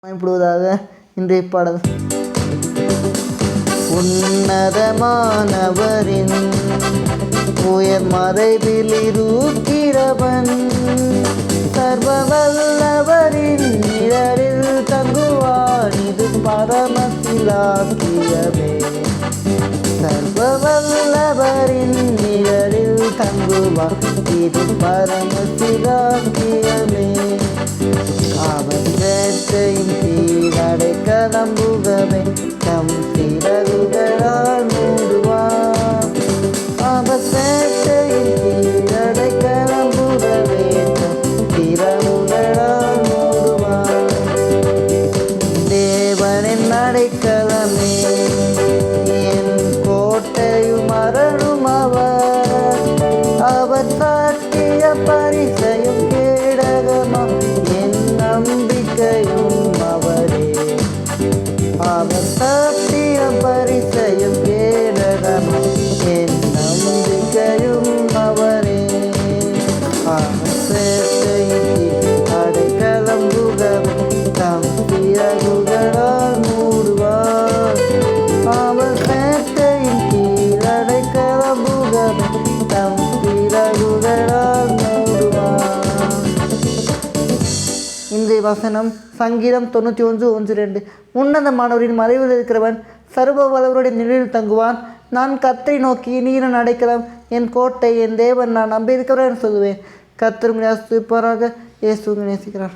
பயன்படுவதாக இன்றைய பாடல். உன்னதமானவரின் உயர் மறைவில் இருக்கிறவன் சர்வ வல்லவரின் நிழலில் தங்குவான், இது பரமசிலாக்கியமே. சர்வ வல்லவரின் நிழலில் தங்குவான், இது பரமசிலாக்கியமே. அவன் வேட்டையின் கீழடை கலம்புகவே தம் சிறகுகளால் மூடுவான். அவன் வேட்டையின் கீழடை கலம்புகவே தம் சிறகுகளால் மூடுவான். தேவனின் அடைக்கலமே, என் கோட்டையும் அரணும் அவர். அவர் சாட்டிய பரிசையும் கேடகமாம், என் நம்பிக்கையும் அவரே. அவர் சாட்டிய பரிசையும் கேடகமாம், என் நம்பிக்கையும் அவரே. அவர் சேட்டையின் அடைக்கலம் புகவே தம் சிறகுகளால் மூடுவார். அவர் சேட்டையின் கீழ் அடைக்கலம் புகவே தம் சிறகுகளால் மூடுவார். இன்றைய வசனம் சங்கீதம் 91:1-2. உன்னதமானவரின் மறைவில் இருக்கிறவன் சர்வ வல்லவருடைய நிழலில் தங்குவான். நான் கர்த்தரை நோக்கி, நீர் என் அடைக்கலம், என் கோட்டை, என் தேவன், நான் நம்பியிருக்கிறவன் சொல்லுவேன். கர்த்தர் உங்களை ஆசீர்வதிப்பாராக. இயேசு உங்களை நேசிக்கிறார்.